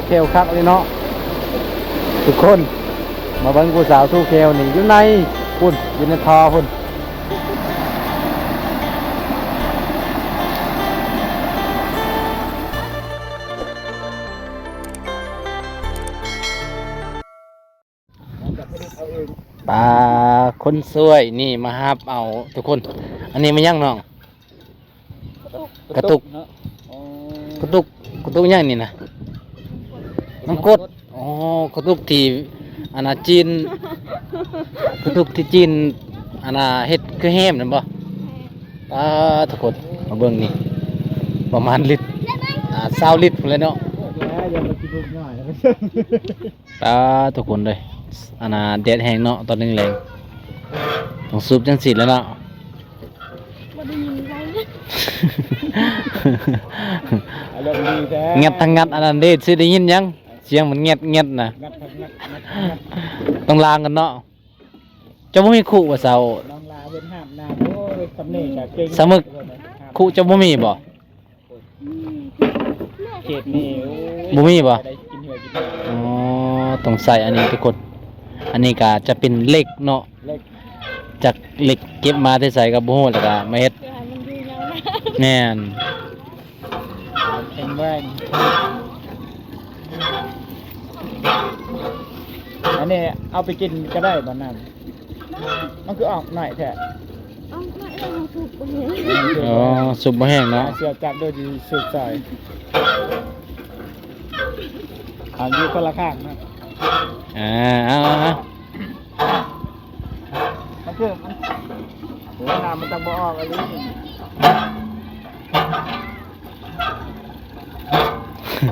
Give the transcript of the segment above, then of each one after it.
สู้เคลคักเลยเนาะทุกคนมาเบิ่งผู้สาวสู้เคลนี่อยู่ในพุ่นอยู่ในทอพุ่นปลาคนสวยนี่มาฮับเอาทุกคนอันนี้มันยังน้องกระตุกกระตุกกระตุกยังนี่นะน้ำกดอ๋อกระตุกที่อันน่ะจีนกระตุกที่จีนอันน่ะเฮ็ดคือแฮมนั่นบ่ทุกคนมาเบิ่งนี่ประมาณลิตร20 ลิตรพุ่นเลยเนาะทุกคนเลยอันน่ะแดดแห้งเนาะตอนแรงๆต้องซุปจังสิแล้วเนาะงัดทั้งงัดอันนั้นเด้สิได้ยินยังเสียงมันงัดน่ะต้องล้างกันเนาะเจ้าบ่มีคู่ว่าเซาน้องลาเพิ่นห้ามน้ำโอ้ยสำเนียงก็เก่งสมึกคู่เจ้าบ่มีบ่เขตนี่บ่มีบ่อ๋อต้องใส่อันนี้ทุกคนอันนี้ก็จะเป็นเหล็กเนาะจากเหล็กเก็บมาได้ใส่กับบ่ฮู้แล้วก็มาเฮ็ดแม่นแข็งแรงอันนี้เอาไปกินก็ได้บ่นั้นมันคือออกหน่อยแท้อ๋อสุกบ่แห้งเนาะเสียจับโดยดีสุกใส่อยู่คนละข้างนะมันคือมันหัวน้ำมันต้องบ่ออกอะไร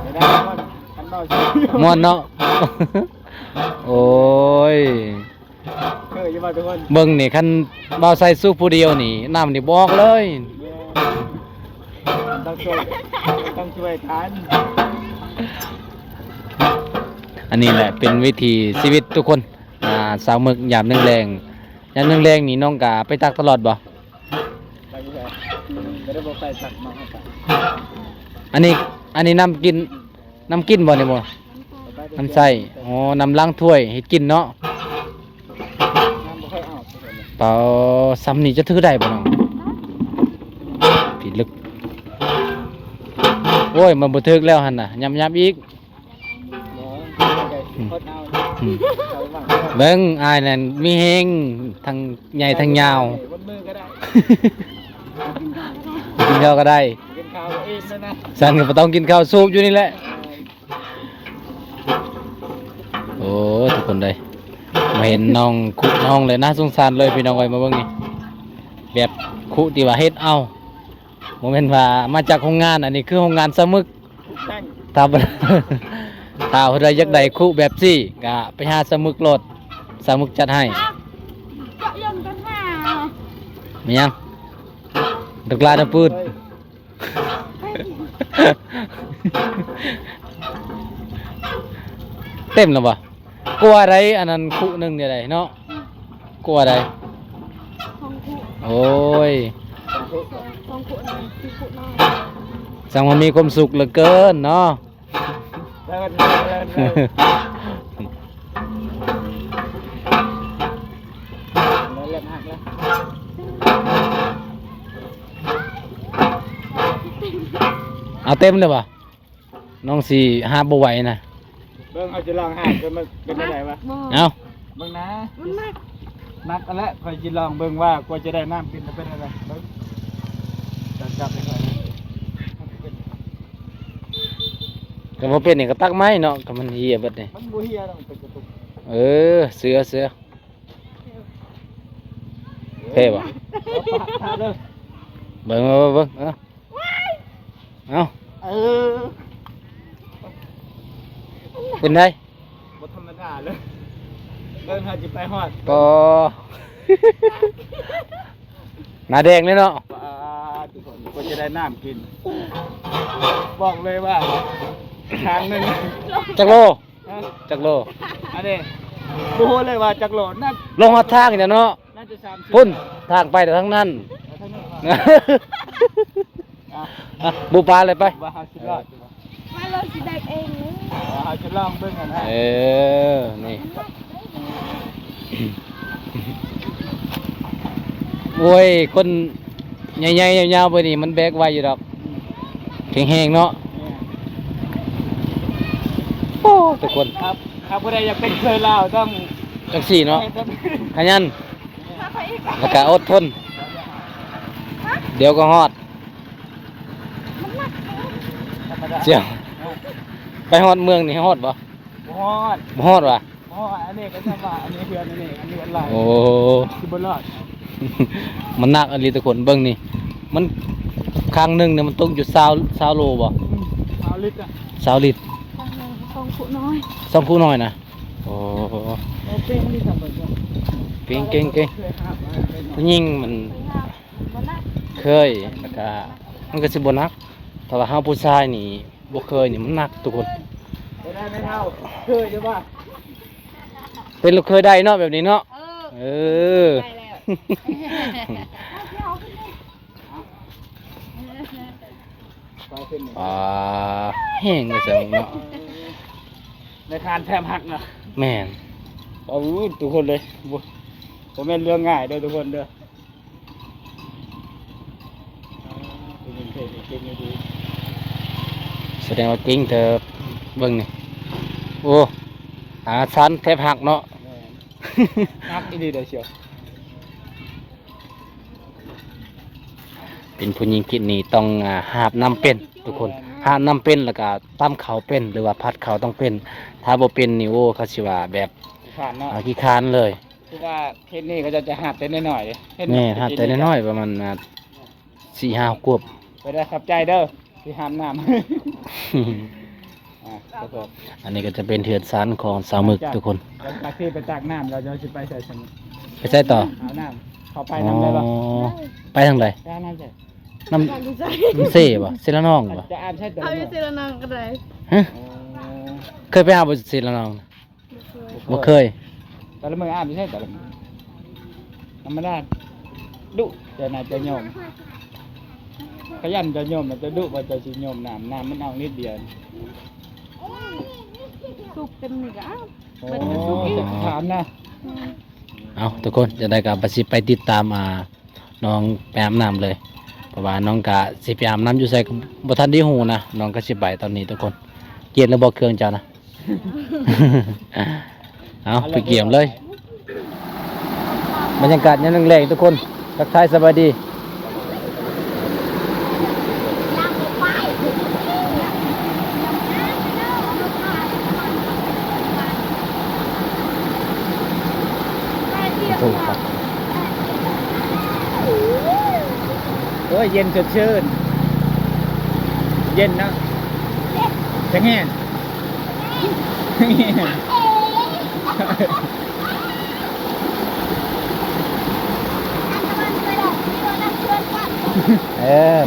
ไม่ได้ม่วนเนาะโอ้ยเบิ่งนี่คันบ่าวใส่สู้ผู้เดียวนี่น้ำนี่บ่ออกเลยต้องช่วยกันอันนี้แหละเป็นวิถีชีวิตทุกคนสาวหมึกยามนึงแรงนี่น้องกะไปตักตลอดบ่อันนี้น้ำกินบ่เนี่ยบ่น้ำใส่อ๋อน้ำล้างถ้วยให้กินเนาะเปล่าซ้ำนี่จะถือได้บ่น้องผิดลึกโอ้ยมันบ่ถึกแล้วหั่นน่ะยำอีกเบิ่งอายนั่นมีแฮงทั้งใหญ่ทั้งยาวกินข้าวก็ได้กินข้าวเองนะสันก็บ่ต้องกินข้าวสูบอยู่นี่แหละโอ้ทุกคนเลยมาเห็นน้องคุน้องเลยน่าสงสารเลยพี่น้องเอ้ยมาเบิ่งนี่แบบคุที่ว่าเฮ็ดเอาโมเมนต์ว่ามาจากโรงงานอันนี้คือโรงงานสมึกถ้าเพิ่นอยากได้คุแบบซี่ก็ไปหาสมึกโลดสมึกจัดให้มียังดึกลาดปืนเต็มแล้วบ่กลัวอะไรอันนั้นคุหนึ่งเดี๋ยวใดเนาะกลัวอะไรโอ้ยสั่งมันมีความสุขเหลือเกินเนาะเอาเต็มเลยป่ะน้องสี่หาบ่ไหวนะเบิ่งเอาจะลองหาจนมันเป็นอะไรวะเอาเบิ่งนะมันนักแล้วคอยจะลองเบิ่งว่ากว่าจะได้น้ำกินจะเป็นอะไรเบิ่งจับไปก่อนก็บ่เป็นนี่ก็ตักไม้เนาะก็มันเหี่ยเบิดนี่มันบ่เหี่ยดอกเป็นกระตุกเสือเท่บ่เบิ่งเอาเป็นไงบ่ธรรมดาเลยเบิ่งหาสิไปฮอดก็หน้าแดงเลยเนาะทุกคนก็จะได้น้ำกินบอกเลยว่าทางหนึ่งจักโลอันนี้ดูเลยว่าจักโลนั่นลงมาทางเนี่ยเนาะพุ่นทางไปแต่ทั้งนั้นบูปลาเลยไป เราสิแบกเองเลย เอาจะลองเบิ่งกันนะ นี่โอ้ยคนใหญ่ๆยาวๆไปนี่มันแบกไว้อยู่ดอกแข็งๆเนาะโอ้ทุกคน ครับครับผู้ใดอยากเป็นเคยลาวต้อง จังสี่เนาะขยัน ถ้าใครอีก แล้วก็อดทน เดี๋ยวก็ฮอด ธรรมดา เจียวไปฮอดเมืองนี่ฮอดบ่ ฮอด บ่ฮอดว่ะ ฮอดอันนี้ก็จะว่าอันนี้เพื่อนอันนี้อะไร โอ้ คือบนรอด มันหนักอันนี้ทุกคนเบิ่งนี่ มันครั้งหนึงเนี่ยมันตกอยู่20โลบ่ เอาลิตรอ่ะ 20ลิตร ทางหนึ่งของผู้น้อย สองคู่น้อยนะโอ้ เอาเป้งที่ทำแบบนี้ เก่ง เคยหามาเป็น ผู้หญิงมัน ไปหาบ่น่า เคยแล้วก็มันก็สิบ่หนักแต่ว่าเฮาผู้ชายนี่บ่เคยนี่มันหนักทุกคน ไม่ได้ไม่เท่าเคยใช่ป่ะ เป็นลูกเคยได้เนาะแบบนี้เนาะเออ ได้แล้ว ไปเป็น อ่าแห้งก็จังเนาะ ในคานแทมหักนะ แม่น เอาทุกคนเลยผมเป็นเรื่องง่ายเด้อทุกคนเด้อเป็นเคยเป็นดี แสดงว่าเก่งเถอะเบิ่งนี่โอ้สันแทบหักเนาะ นักอีดีเด้อเชียว เป็นผู้หญิงกินนี่ต้องหาบน้ำเป็นทุกคนหาบน้ำเป็นแล้วก็ตำข้าวเป็นหรือว่าผัดข้าวต้องเป็น ถ้าบ่เป็นนี่โอ้เขาสิว่าแบบ ผ่านเนาะ ขี้คร้านเลย คือว่าเทศนี้ก็จะหัดเต้นหน่อยๆ นี่หาบแต่น้อยๆประมาณ4-5 ขวบ ไปได้ขับใจเด้อที่ห้ามน้ำครับผม อันนี้ก็จะเป็นเถือนซันของสาวหมึกทุกคน จากที่ไปตักน้ำเราจะไปใส่สมุน ไปใส่ต่อ เอาน้ำเขาไปน้ำได้ปะ อ๋อไปทางใด ได้น้ำใส่ น้ อยากดูใจ ำน้ำเซ่บ่เซละน้องบ่ จะอ่านใช่ตัว เอาอ นี้ ยู่สิละนางก็ได้ ฮะเคยไปหาบ่เซละน้องบ่เคย แต่ละมืออ่านไม่ใช่แต่ละมือธรรมดาดุจะน่าจะโยมขยันจะโยมมันจะดุว่าจะชิโยมน้ำมันเอานิดเดียว สุกเต็มนี่ก็อ้าว โอ้จะถามนะ เอาทุกคนจะได้กับไปติดตามน้องไปอาบน้ำเลย เพราะว่าน้องกะสิไปอาบน้ำอยู่ใส่บ่ทันได้หูนะน้องก็สิไปตอนนี้ทุกคนเกียนแล้วบ่เครื่องเจ้านะ เอาไปเกี่ยมเลยบรรยากาศยามแรงๆทุกคนทักทายสบายดีถูกครับ โอ้ยเย็นสดชื่นเย็นนะจะแง่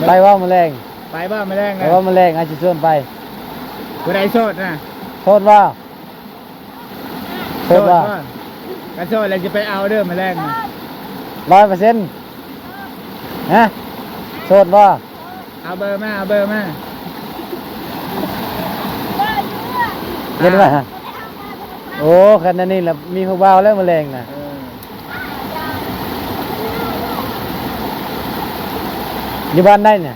ไปว่าแมลง ไปบ้านมาแรง ไป นะ ว่าแมลงอาจจะชวนไป กูได้โสดนะ โทษว่าโทษว่า กันโสดแล้วจะไปเอาเด้อมาแรงนะ 100%ฮะโทษว่า เอาเบอร์มาเอาเบอร์มา เย็นไหมฮะโอ้ขนาดนี้แหละมีผู้บ่าวแล้วแมลงนะอยู่บ้านได้เนี่ย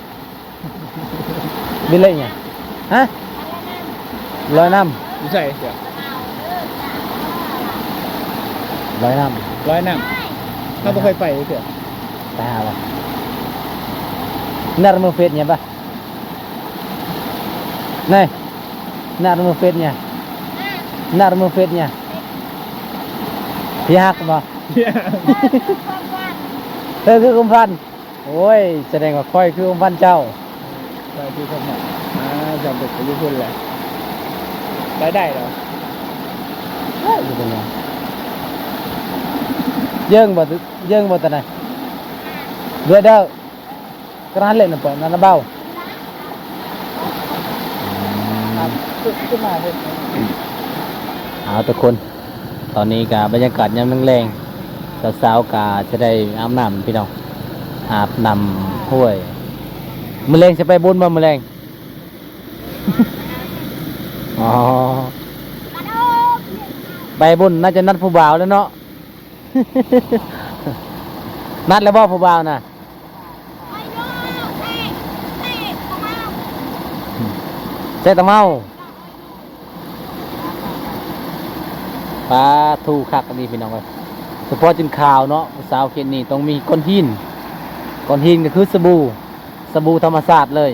บินเลยเนี่ยฮะลอยน้ ดูใส่เสีย ำลอยน้ ร้อยน้ำเขาไม่เคยไปเสีย ำไปหาอะไรนาร์มเฟสเนี่ยปะนี่นาร์มเฟสเนี่ยนาร์มเฟสเนี่ยพี่ฮักบ่เธอคือกุมพันธุ์โอ้ยแสดงว่าค่อยคือกุมพันธุ์เจ้า ไปที่คนเนี่ยจำเป็นไปยุ่งเลยได้เหรอ อยู่ตรงนี้เยิ่งบ่ตะไหนด้วยเด้อกระหันเล่นน่ะเปิดนั่นนะเบา ครับขึ้นมาเลย เอาทุกคน ตอนนี้กาบรรยากาศยามแรงๆสาวๆกาจะได้อาบน้ำพี่น้องอาบน้ำห้วยมะเร็งจะไปบุญบ่มะเร็ง อ๋อใบบุญน่าจะนัดผู้บ่าวแล้วเนาะ นัดแล้วบ่ผู้บ่าวน่ะใช่ตะเมาปลาทูคักอันนี้พี่น้องเอ้ยเฉพาะจินข่าวเนาะสาวเขตนี้ต้องมีก้อนหินก็คือสบู่ธรรมชาติเลย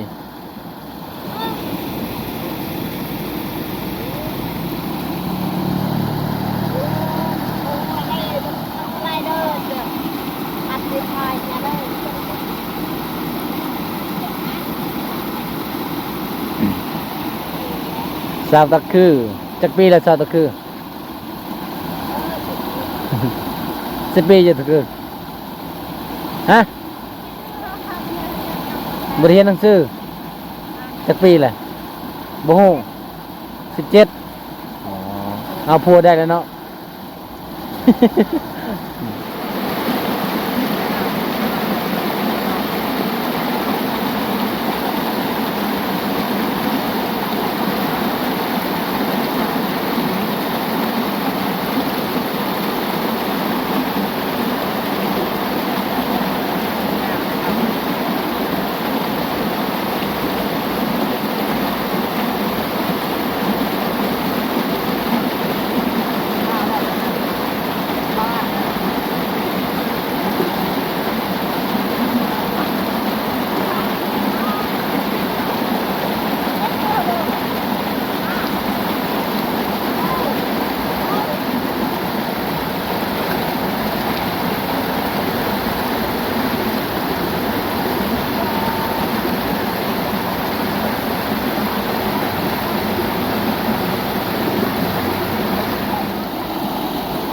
สาวตะคือจักปีแล้วสาวตะคือ 10 ปีจะตะคือฮะบริเรียนหนังสือจักปีแหละบ่ฮู้17อ๋อเอาพัวได้แล้วเนาะ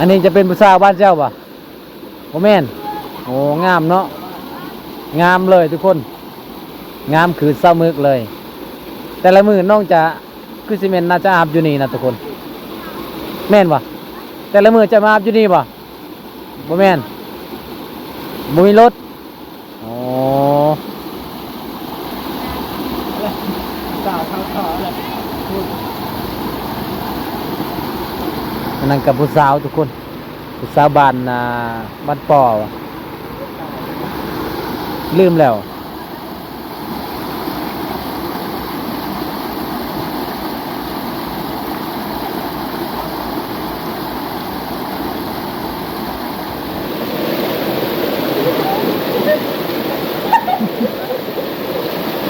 อันนี้จะเป็นผู้สาวบ้านเจ้าป่ะโอแม่นโอ้งามเนาะงามเลยทุกคนงามคือเศร้ามึกเลย แต่ละมือน้องจะคือซีเมนต์น่าจะอาบอยู่นี่นะทุกคนแม่นป่ะแต่ละมือจะมาอาบอยู่นี่ป่ะโอแม่นบ่มีรถโอ้ สาวเขาเลย อันนั้นกับผู้สาวทุกคนผู้สาวบ้านบ้านป่อวะลืมแล้ว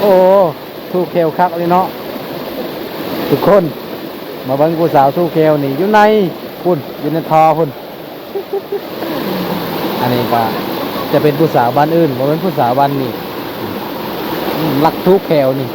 โอ้ทูเคลคักเลยเนาะทุกคนมาเบิ่งผู้สาวทูเคลนี่อยู่ในพุ่นอยู่ในทอพุ่น อันนี้ก็จะเป็นผู้สาวบ้านอื่นบ่เป็นผู้สาวบ้านนี่รักทูเคลนี่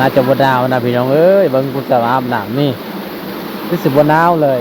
น่าจะบ่หนาวนะพี่น้องเอ้ยเบิ่งผู้สาวอาบน้ำนี่รู้สึกบ่หนาวเลย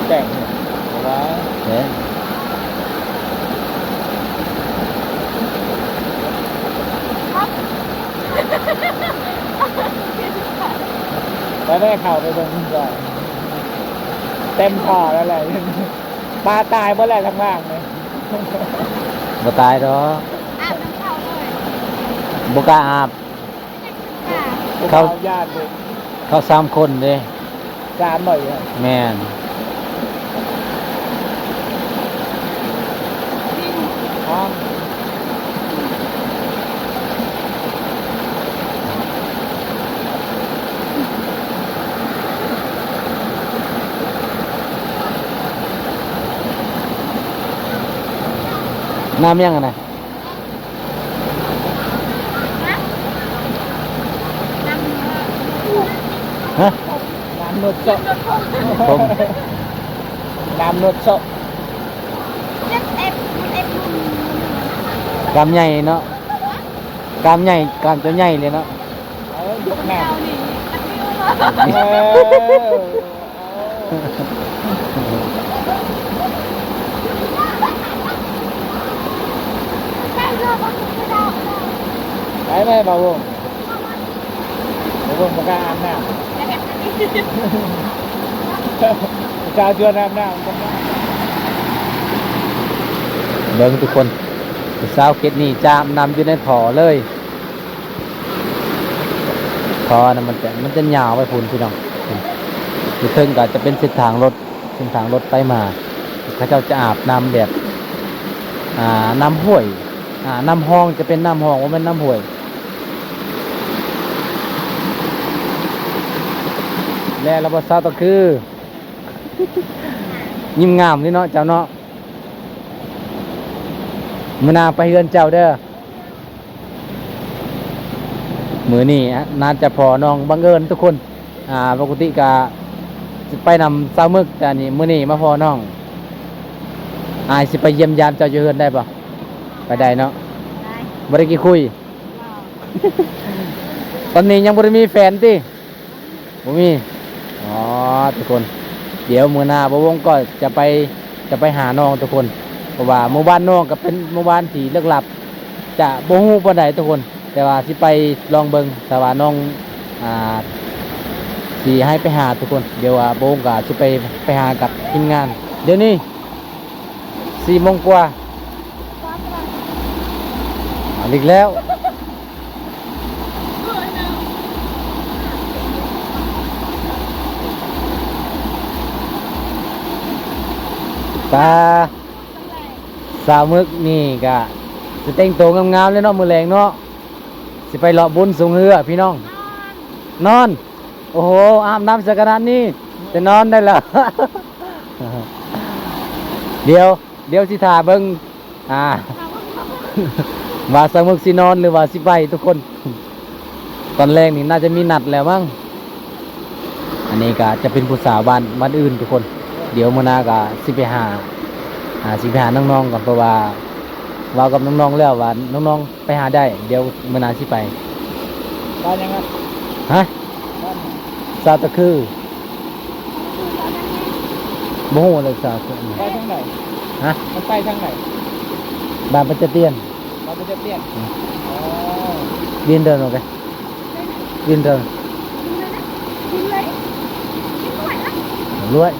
แต่งเนี่ยเอาไว้ เด้อ แล้วได้เข่าไปตรงนี้ก่อนเต็มท่อแล้วแหละปลาตายเมื่อไรทั้งล่างเลย บ่ตายดอก อาบน้ำเข้าเลย บ่กล้าอาบ ค่ะ เขา ญาติเลย เขา3คนเด้ จานหน่อยอะ แม่น อ๋อ น้ำยังอะนะ น้ำเนื้อ ฮะ น้ำนวดโซะ ผม น้ำนวดโซะ เจ็บเอฟมันเอฟรุ่น กามใหญ่เนาะกามใหญ่กามจะใหญ่เลยเนาะ เอายก เจ้า น้ำ นี่ตักนิ้วเลย ใช่เรื่องมันไม่ได้ ไปไหมบ่าวงบ่าวงประกาศอาบน้ แล้วแบบนี้ ำประชาชนอาบน้ำกันนะ เบิ่งทุกคนผู้สาวเกตนี่จามนำอยู่ในถ่อเลยถ่อนะมันจะยาวไปพุ่นพี่น้องอยู่เทิงก็จะเป็นเส้นทางรถไปมาเขาเจ้าจะอาบน้ำแบบน้ำห้วยน้ำห้องจะเป็นน้ำห้องว่าเป็นน้ำห้วยแล้วเราบสาวก็คือ ยิ้มงามนี่เนาะเจ้าเนาะมื้อหนาไปเฮือนเจ้าเด้อมื้อนี้น่าจะพอน้องบังเอิญทุกคนปกติก็สิไปนำสาวมึกแต่นี่มื้อนี้มาพอน้องอายสิไปเยี่ยมยามเจ้าอยู่เฮือนได้ปะไปได้เนาะ ได้ บ่ได้กี่คุย ว้าว ตอนนี้ยังบ่ได้มีแฟนติบ่มีอ๋อทุกคน เดี๋ยวมื้อหน้าบ่วงก็จะไปหาน้องทุกคนเพราะว่าหมู่บ้านน้องก็เป็นหมู่บ้านที่ลึกลับ จะบ่ฮู้ปานใดทุกคน แต่ว่าสิไปลองเบิ่งแต่ว่าน้องสิให้ไปหาทุกคน เดี๋ยวว่าบ่วงก็สิไปหากับทีมงาน เดี๋ยวนี้4 โมงกว่าเอาอีกแล้ว ตาสาวมึกนี่ก็จะแต่งตัวงามๆเลยเนาะมือแรงเนาะสิไปเลาะบุญสูงเรือพี่น้อง นอน โอ้โหอาบน้ำสักขนาดนี้จะนอนได้แล้ว เดี๋ยวสิถ่าเบิ่งว่าสาวมึกสินอนหรือว่าสิไปทุกคน ตอนแรกนี่น่าจะมีนัดแล้วมั้งอันนี้ก็จะเป็นผู้สาวบ้านอื่นทุกคน เดี๋ยวมื้อหน้าก็สิไปหาน้องๆก่อนเพราะว่าเว้ากับน้องๆแล้วว่าน้องๆไปหาได้ เดี๋ยวมื้อหน้าสิไป บ้านยังไง ฮะ บ้าน ซาตะคือบ่ฮู้เลยซาตะคือ ไปทางไหน ฮะ มันไปทางไหน บ้านปัจจเตียน เราไปจะเปลี่ยนอ๋อ ดินเดินออกไปดินเดิน กินเลยกินด้วยนะ รวย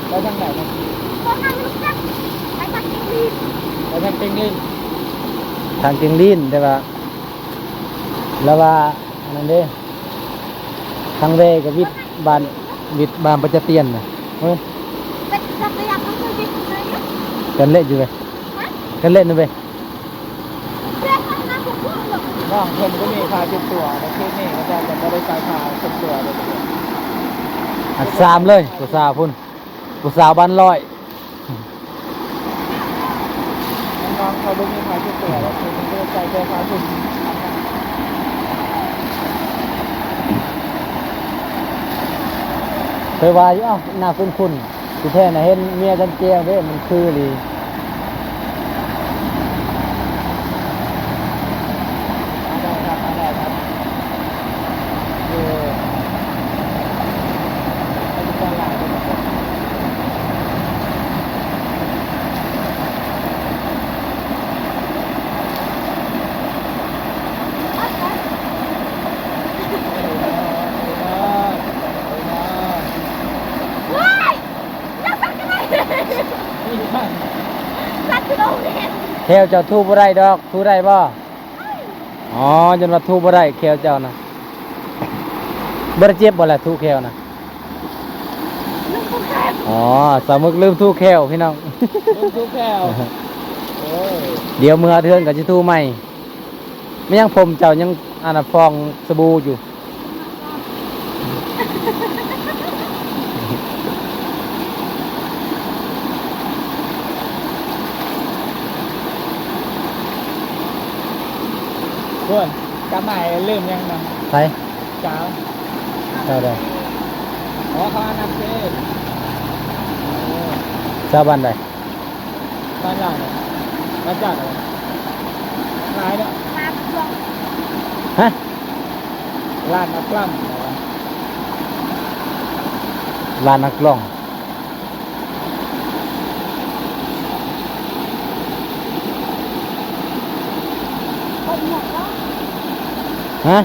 ไปทางไหนนะ ตอนนั้นลูกจักไปตักกินดี ไปทางเต็งนี่ ทางเกียงลีนแต่ว่าแล้วว่าอันนั้นเด้ทางเวกับบ้านปัจจเตียนน่ะเฮ้ย เป็นจักรยานต้องเลยกินเลยนะ กันเละอยู่เว้ยกันเละนู่นเว้ย เพื่อนทำงานผมพูดหรอก น้องคนก็มีพาจุดตัวในคืนนี้ก็จะไม่ได้ไปพาจุดตัวเลย อัด3เลยผู้สาวพุ่นผู้สาวบ้านลอย น้องเขาไม่มีพาจุดตัวแล้วคือมันก็ใจเจอพาจุด เคยว่าอยู่อ้าวหน้าคุ้นๆที่แท้น่ะเห็นเมียกันเจียงเด้มันคืออีหลี ได้ครับคือให้ทุกคนหลายเลยครับ แควเจ้าทูบ่ได้ดอกทูได้บ่อ๋อจนว่าทูบ่ได้แควเจ้านะบ่ได้เจ็บบ่ล่ะทูแควนะ ลูกผู้ชาย อ๋อสามึกลืมทูแควพี่น้อง ลูกทุกแก้วโอ้ย เดี๋ยวมือเทือนก็สิทูใหม่ไม่ยังผมเจ้ายังอันน่ะฟองสบู่อยู่ เพื่อนกำใหม่ลืมยังนะ ใช่ เจ้า เจ้าได้ อ๋อเขาอันนั้นเอง เจ้าบ้านใด บ้านหลังเนี่ยบ้านจัดอะไรร้านเนี่ย มาลอง ฮะ ร้านอัปลัมอะไรวะ ร้านนักร้อง คนหมดแล้ว ฮะ